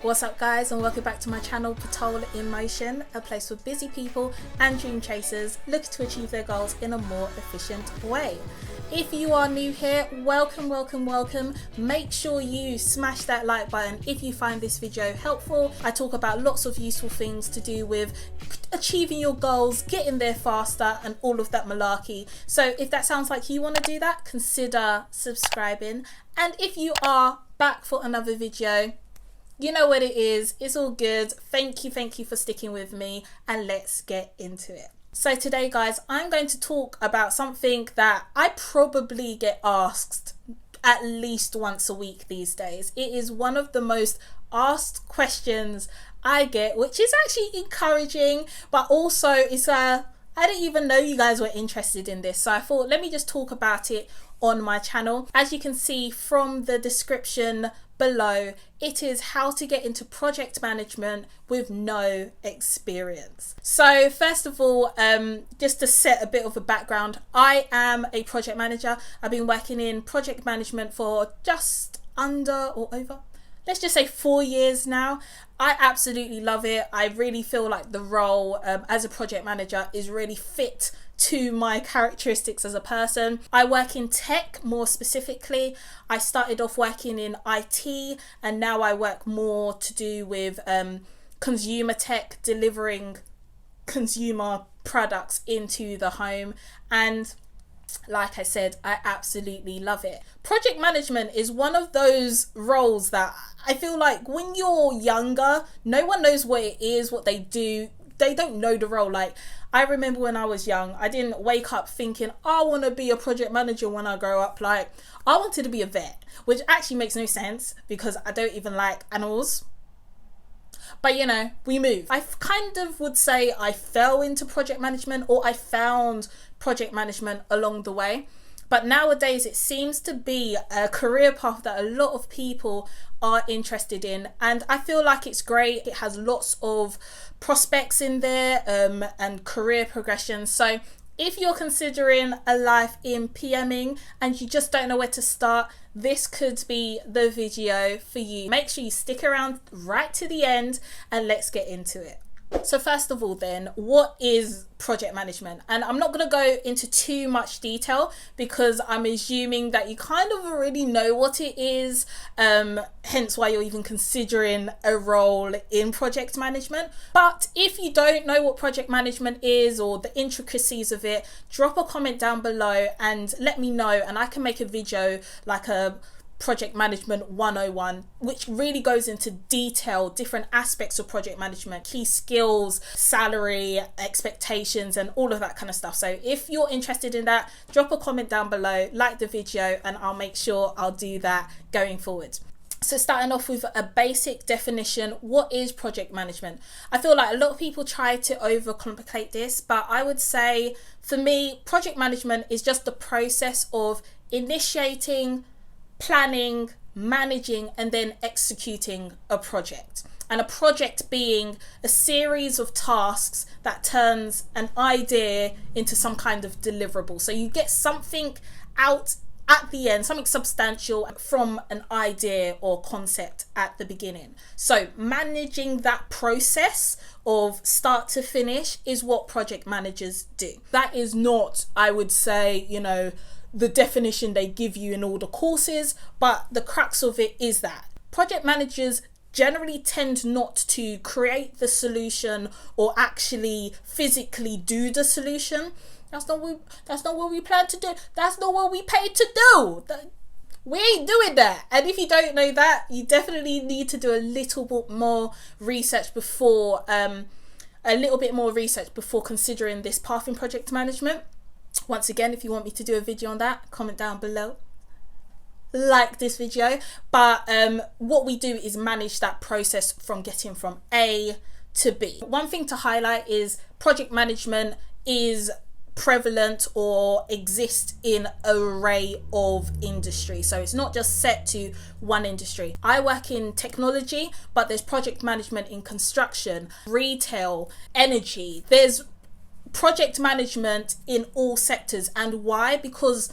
What's up guys, and welcome back to my channel Patrol in Motion, a place for busy people and dream chasers looking to achieve their goals in a more efficient way. If you are new here, welcome. Make sure you smash that like button if you find this video helpful. I talk about lots of useful things to do with achieving your goals, getting there faster and all of that malarkey. So if that sounds like you want to do that, consider subscribing. And if you are back for another video, you know what it is, it's all good. Thank you for sticking with me, and let's get into it. So today guys, I'm going to talk about something that I probably get asked at least once a week these days. It is one of the most asked questions I get, which is actually encouraging, but also it's I didn't even know you guys were interested in this, so I thought let me just talk about it on my channel. As you can see from the description below, it is how to get into project management with no experience. So first of all, just to set a bit of a background, I am a project manager. I've been working in project management for just under or over, let's just say 4 years now. I absolutely love it. I really feel like the role as a project manager is really fit to my characteristics as a person. I work in tech more specifically. I started off working in IT and now I work more to do with consumer tech, delivering consumer products into the home. And like I said, I absolutely love it. Project management is one of those roles that I feel like when you're younger, no one knows what it is, what they do. They don't know the role. Like, I remember when I was young, I didn't wake up thinking, I want to be a project manager when I grow up. Like, I wanted to be a vet, which actually makes no sense because I don't even like animals. But you know, we move. I kind of would say I fell into project management, or I found project management along the way. But nowadays it seems to be a career path that a lot of people are interested in, and I feel like it's great. It has lots of prospects in there and career progression. So if you're considering a life in PMing and you just don't know where to start, this could be the video for you. Make sure you stick around right to the end and let's get into it. So first of all then, what is project management? And I'm not going to go into too much detail because I'm assuming that you kind of already know what it is, hence why you're even considering a role in project management. But if you don't know what project management is or the intricacies of it, drop a comment down below and let me know, and I can make a video like a Project Management 101, which really goes into detail different aspects of project management, key skills, salary, expectations, and all of that kind of stuff. So if you're interested in that, drop a comment down below, like the video, and I'll make sure I'll do that going forward. So starting off with a basic definition, what is project management? I feel like a lot of people try to overcomplicate this, but I would say for me, project management is just the process of initiating, planning, managing, and then executing a project. And a project being a series of tasks that turns an idea into some kind of deliverable. So you get something out at the end, something substantial from an idea or concept at the beginning. So managing that process of start to finish is what project managers do. That is not, I would say, you know, the definition they give you in all the courses, but the crux of it is that project managers generally tend not to create the solution or actually physically do the solution. That's not what we plan to do. That's not what we paid to do. We ain't doing that. And if you don't know that, you definitely need to do a little bit more research before considering this path in project management. Once again, if you want me to do a video on that, comment down below, like this video. But what we do is manage that process from getting from A to B. One thing to highlight is project management is prevalent or exists in an array of industry. So it's not just set to one industry. I work in technology, but there's project management in construction, retail, energy. There's project management in all sectors. And why? Because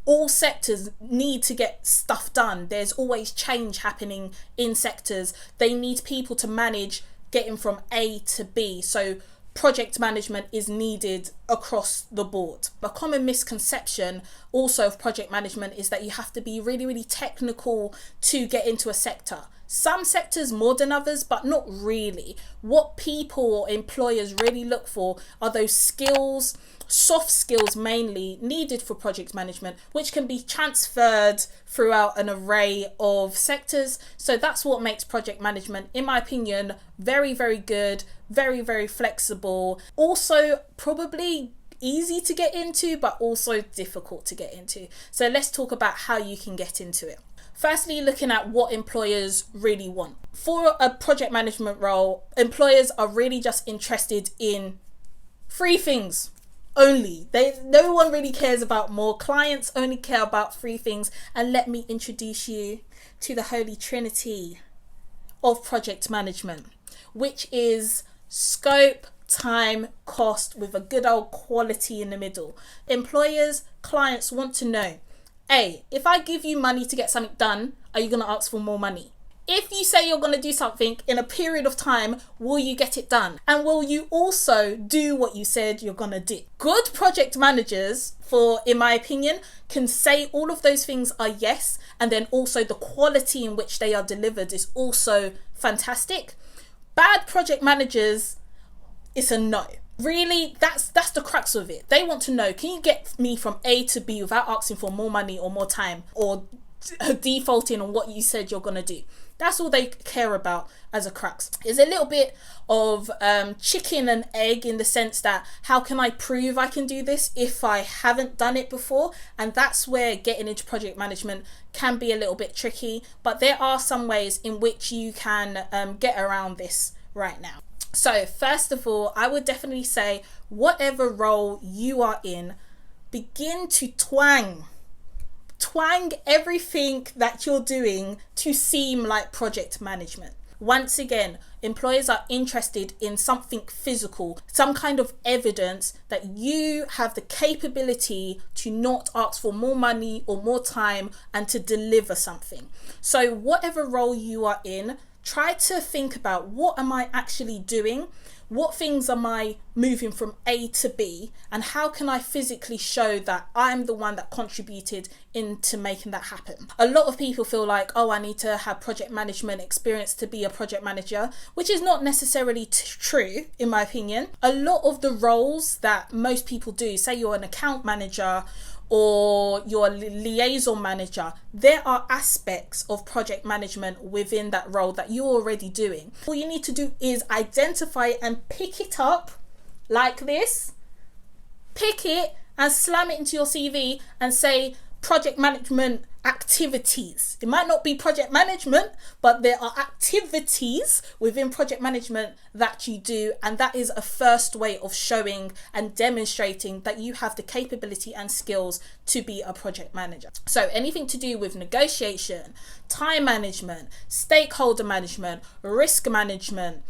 all sectors need to get stuff done. There's always change happening in sectors. They need people to manage getting from A to B. So project management is needed across the board. A common misconception also of project management is that you have to be really, really technical to get into a sector. Some sectors more than others, but not really. What people or employers really look for are those skills, soft skills mainly, needed for project management, which can be transferred throughout an array of sectors. So that's what makes project management, in my opinion, very, very good, very, very flexible. Also, probably easy to get into, but also difficult to get into. So let's talk about how you can get into it. Firstly, looking at what employers really want. For a project management role, employers are really just interested in three things only. No one really cares about more. Clients only care about three things. And let me introduce you to the holy trinity of project management, which is scope, time, cost, with a good old quality in the middle. Employers, clients want to know, A, if I give you money to get something done, are you going to ask for more money? If you say you're going to do something in a period of time, will you get it done? And will you also do what you said you're going to do? Good project managers, in my opinion, can say all of those things are yes, and then also the quality in which they are delivered is also fantastic. Bad project managers, it's a no. Really, that's the crux of it. They want to know, can you get me from A to B without asking for more money or more time or defaulting on what you said you're going to do? That's all they care about as a crux. It's a little bit of chicken and egg in the sense that, how can I prove I can do this if I haven't done it before? And that's where getting into project management can be a little bit tricky. But there are some ways in which you can get around this right now. So first of all, I would definitely say, whatever role you are in, begin to twang everything that you're doing to seem like project management. Once again, employers are interested in something physical, some kind of evidence that you have the capability to not ask for more money or more time and to deliver something. So whatever role you are in, try to think about, what am I actually doing? What things am I moving from A to B? And how can I physically show that I'm the one that contributed into making that happen? A lot of people feel like, oh, I need to have project management experience to be a project manager, which is not necessarily true, in my opinion. A lot of the roles that most people do, say you're an account manager or your liaison manager, there are aspects of project management within that role that you're already doing. All you need to do is identify and pick it up like this, pick it and slam it into your CV and say project management activities. It might not be project management, but there are activities within project management that you do, and that is a first way of showing and demonstrating that you have the capability and skills to be a project manager. So anything to do with negotiation, time management, stakeholder management, risk management,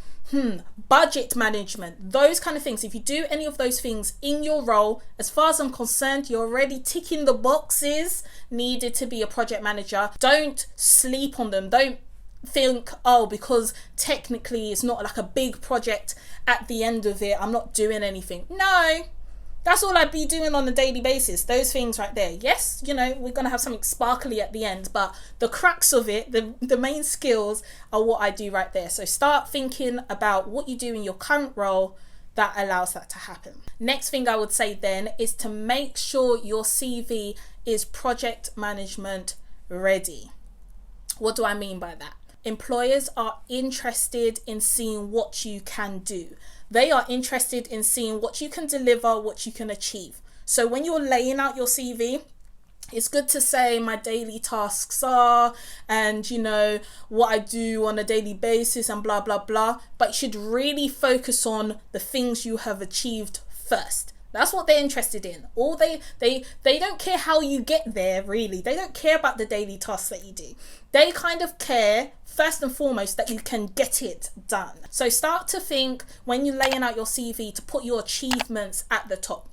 budget management, those kind of things. If you do any of those things in your role, as far as I'm concerned, you're already ticking the boxes needed to be a project manager. Don't sleep on them. Don't think, oh, because technically it's not like a big project at the end of it, I'm not doing anything. No, that's all I'd be doing on a daily basis. Those things right there. Yes, we're going to have something sparkly at the end, but the crux of it, the main skills are what I do right there. So start thinking about what you do in your current role that allows that to happen. Next thing I would say then is to make sure your CV is project management ready. What do I mean by that? Employers are interested in seeing what you can do. They are interested in seeing what you can deliver, what you can achieve. So when you're laying out your CV, it's good to say my daily tasks are, and what I do on a daily basis and blah, blah, blah. But you should really focus on the things you have achieved first. That's what they're interested in. They don't care how you get there, really. They don't care about the daily tasks that you do. They kind of care, first and foremost, that you can get it done. So start to think, when you're laying out your CV, to put your achievements at the top.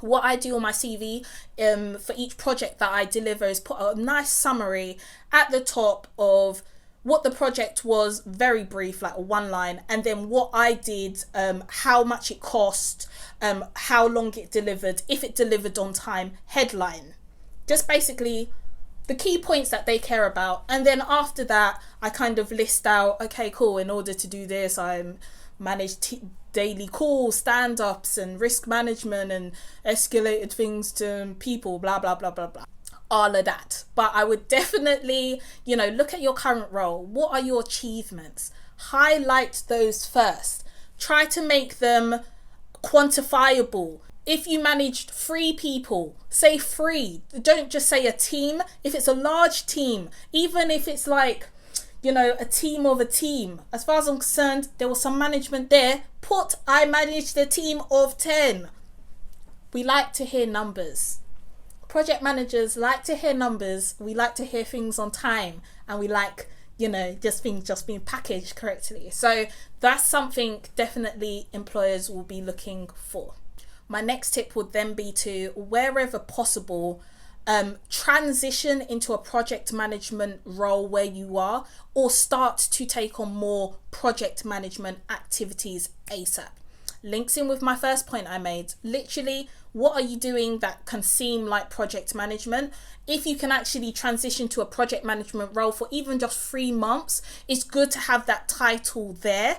What I do on my CV for each project that I deliver is put a nice summary at the top of what the project was, very brief, like one line, and then what I did, how much it cost, how long it delivered, if it delivered on time, headline. Just basically the key points that they care about. And then after that, I kind of list out, okay, cool, in order to do this, I manage daily calls, stand-ups, and risk management, and escalated things to people, blah, blah, blah, blah, blah. All of that. But I would definitely, look at your current role. What are your achievements? Highlight those first. Try to make them quantifiable. If you managed 3 people, say 3. Don't just say a team. If it's a large team, even if it's like, a team of a team. As far as I'm concerned, there was some management there. I managed a team of 10. We like to hear numbers. Project managers like to hear numbers. We like to hear things on time, and we like, just things being packaged correctly. So that's something definitely employers will be looking for. My next tip would then be to, wherever possible, transition into a project management role where you are, or start to take on more project management activities ASAP. Links in with my first point I made. Literally, what are you doing that can seem like project management? If you can actually transition to a project management role for even just 3 months, it's good to have that title there.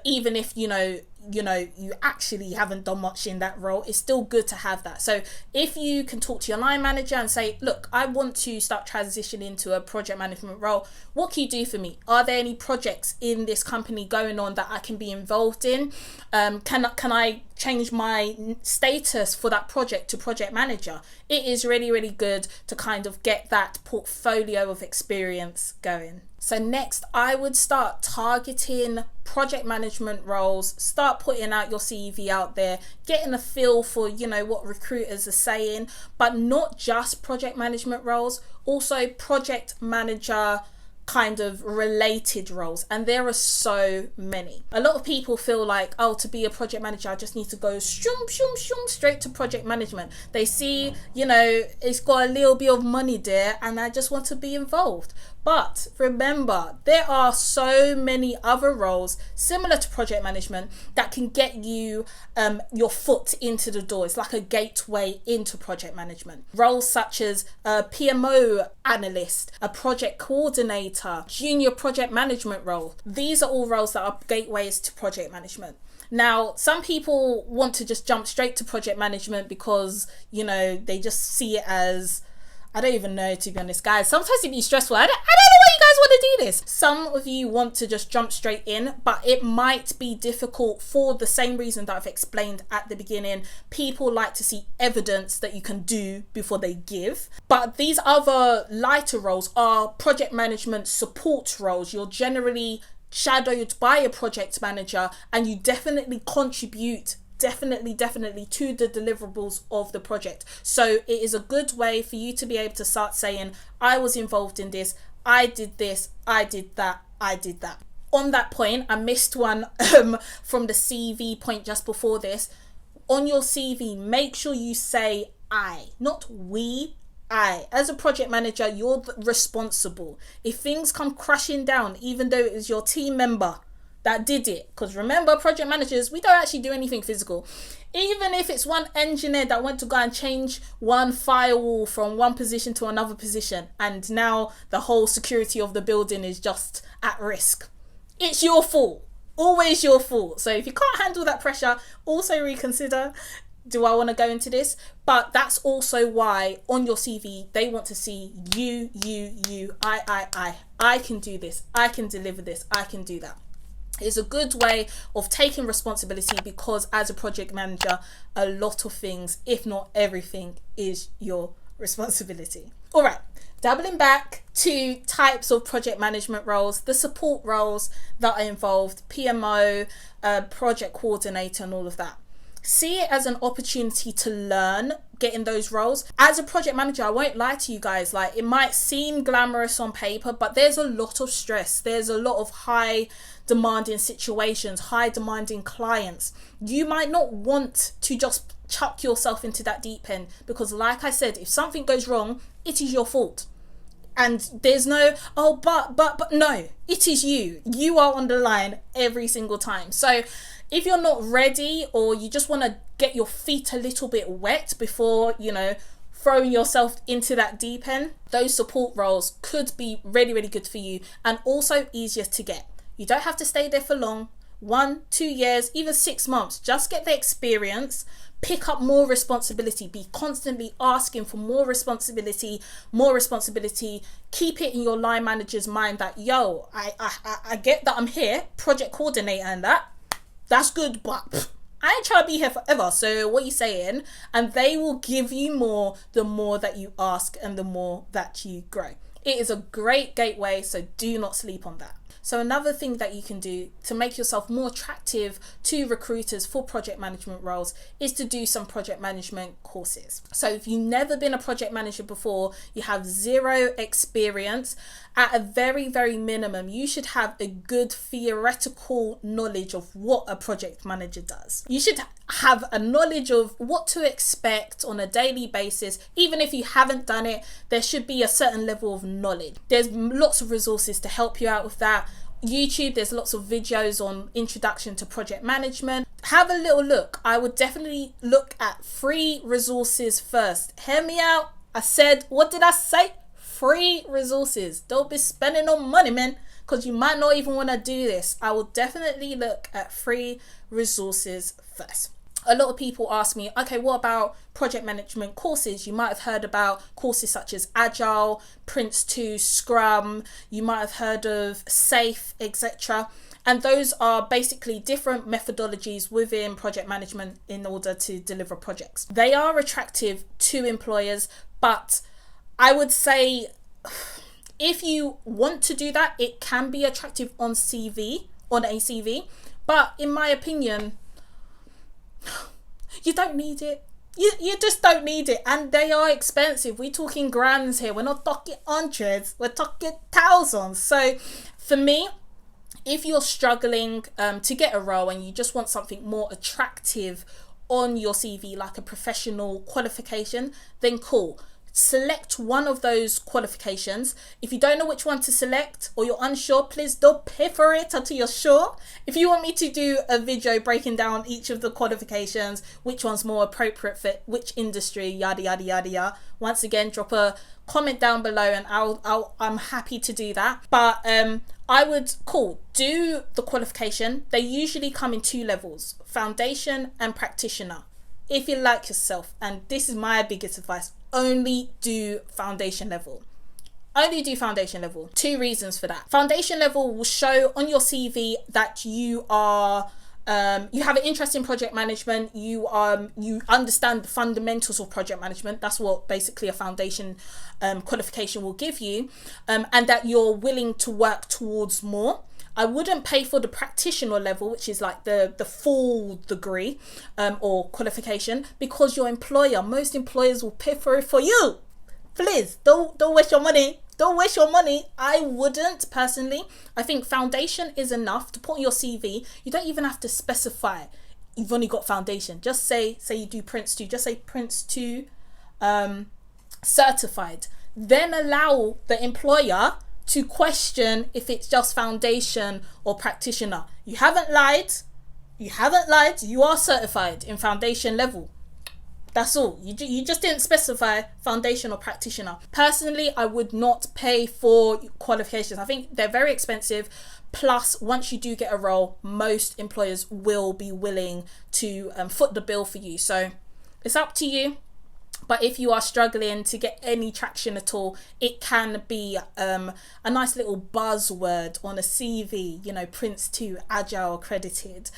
Even if, you actually haven't done much in that role, it's still good to have that. So if you can talk to your line manager and say, look, I want to start transitioning into a project management role. What can you do for me? Are there any projects in this company going on that I can be involved in? Can I change my status for that project to project manager? It is really, really good to kind of get that portfolio of experience going. So next, I would start targeting project management roles, start putting out your CV out there, getting a feel for, what recruiters are saying, but not just project management roles, also project manager kind of related roles, and there are so many. A lot of people feel like, to be a project manager I just need to go straight to project management. They see, it's got a little bit of money there and I just want to be involved. But remember, there are so many other roles similar to project management that can get you your foot into the door. It's like a gateway into project management. Roles such as a PMO analyst, a project coordinator, junior project management role. These are all roles that are gateways to project management. Now, some people want to just jump straight to project management because, they just see it as, I don't even know, to be honest, guys. Sometimes it be stressful. I don't know why you guys want to do this. Some of you want to just jump straight in, but it might be difficult for the same reason that I've explained at the beginning. People like to see evidence that you can do before they give. But these other lighter roles are project management support roles. You're generally shadowed by a project manager, and you definitely contribute definitely to the deliverables of the project. So it is a good way for you to be able to start saying, I was involved in this, I did this, I did that, I did that. On that point, I missed one from the CV point just before this. On your CV, make sure you say I, not we. As a project manager, you're responsible. If things come crashing down, even though it was your team member that did it, because remember, project managers, we don't actually do anything physical. Even if it's one engineer that went to go and change one firewall from one position to another position, and now the whole security of the building is just at risk, it's your fault. Always your fault. So if you can't handle that pressure, also reconsider, do I want to go into this? But that's also why on your CV, they want to see you, I can do this, I can deliver this, I can do that. It's a good way of taking responsibility, because as a project manager, a lot of things, if not everything, is your responsibility. All right, doubling back to types of project management roles, the support roles that are involved, PMO, project coordinator, and all of that. See it as an opportunity to learn, getting those roles. As a project manager, I won't lie to you guys, like, it might seem glamorous on paper, but there's a lot of stress. There's a lot of high demanding situations, high demanding clients. You might not want to just chuck yourself into that deep end, because like I said, if something goes wrong, it is your fault. And there's no, oh, but no, it is you are on the line every single time. So if you're not ready, or you just want to get your feet a little bit wet before, throwing yourself into that deep end, those support roles could be really, really good for you, and also easier to get. You don't have to stay there for long, 1, 2 years, even 6 months. Just get the experience, pick up more responsibility, be constantly asking for more responsibility. Keep it in your line manager's mind that, yo, I get that I'm here, project coordinator, and that's good, but I ain't trying to be here forever. So what are you saying? And they will give you more the more that you ask and the more that you grow. It is a great gateway, so do not sleep on that. So another thing that you can do to make yourself more attractive to recruiters for project management roles is to do some project management courses. So if you've never been a project manager before, you have zero experience, at a very, very minimum, you should have a good theoretical knowledge of what a project manager does. You should have a knowledge of what to expect on a daily basis. Even if you haven't done it, there should be a certain level of knowledge. There's lots of resources to help you out with that. YouTube, there's lots of videos on introduction to project management. Have a little look. I would definitely look at free resources first. Hear me out. I said, what did I say? Free resources. Don't be spending on money, man, because you might not even want to do this. I will definitely look at free resources first. A lot of people ask me, okay, what about project management courses? You might have heard about courses such as Agile, Prince2, Scrum. You might have heard of SAFe, etc. And those are basically different methodologies within project management in order to deliver projects. They are attractive to employers, but I would say if you want to do that, it can be attractive on a CV. But in my opinion, you don't need it. You just don't need it. And they are expensive. We're talking grands here. We're not talking hundreds. We're talking thousands. So for me, if you're struggling to get a role and you just want something more attractive on your CV, like a professional qualification, then cool. Select one of those qualifications. If you don't know which one to select, or you're unsure, please don't pay for it until you're sure. If you want me to do a video breaking down each of the qualifications, which one's more appropriate for which industry, yada yada yada yada, once again, drop a comment down below and I'm happy to do that. But I would do the qualification. They usually come in 2 levels, foundation and practitioner. If you like yourself, and this is my biggest advice, only do foundation level. 2 reasons for that. Foundation level will show on your CV that you are you have an interest in project management. You understand the fundamentals of project management. That's what basically a foundation qualification will give you, and that you're willing to work towards more. I wouldn't pay for the practitioner level, which is like the full degree or qualification, because most employers will pay for it for you. Please don't waste your money. Don't waste your money. I wouldn't personally. I think foundation is enough to put on your CV. You don't even have to specify you've only got foundation. Just say you do Prince2. Just say Prince2 certified. Then allow the employer to question if it's just foundation or practitioner. You haven't lied. You are certified in foundation level. That's all. You just didn't specify foundation or practitioner. Personally, I would not pay for qualifications. I think they're very expensive. Plus, once you do get a role, most employers will be willing to foot the bill for you. So it's up to you. But if you are struggling to get any traction at all, it can be a nice little buzzword on a CV, Prince2 Agile accredited,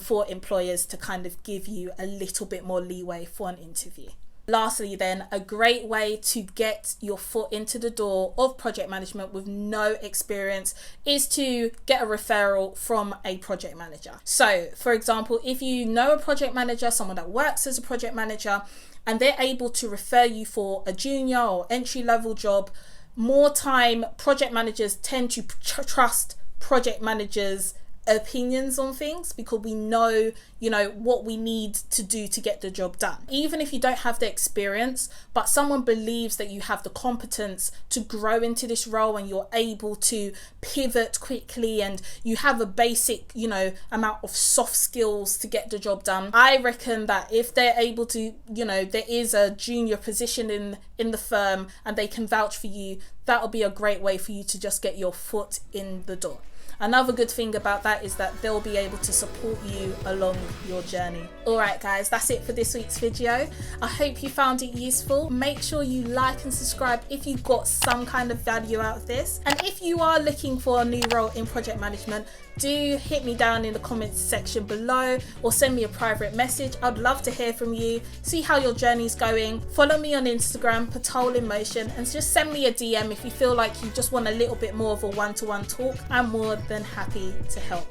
for employers to kind of give you a little bit more leeway for an interview. Lastly then, a great way to get your foot into the door of project management with no experience is to get a referral from a project manager. So, for example, if you know a project manager, someone that works as a project manager, and they're able to refer you for a junior or entry-level job, more time project managers tend to trust project managers' opinions on things, because we know, you know, what we need to do to get the job done. Even if you don't have the experience, but someone believes that you have the competence to grow into this role and you're able to pivot quickly and you have a basic, you know, amount of soft skills to get the job done, I reckon that if they're able to, you know, there is a junior position in the firm and they can vouch for you, that'll be a great way for you to just get your foot in the door. Another good thing about that is that they'll be able to support you along your journey. Alright guys, that's it for this week's video. I hope you found it useful. Make sure you like and subscribe if you got some kind of value out of this. And if you are looking for a new role in project management, do hit me down in the comments section below or send me a private message. I'd love to hear from you, see how your journey's going. Follow me on Instagram, Patrol in Motion, and just send me a DM if you feel like you just want a little bit more of a one-to-one talk. I'm more than happy to help.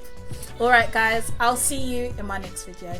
Alright guys, I'll see you in my next video.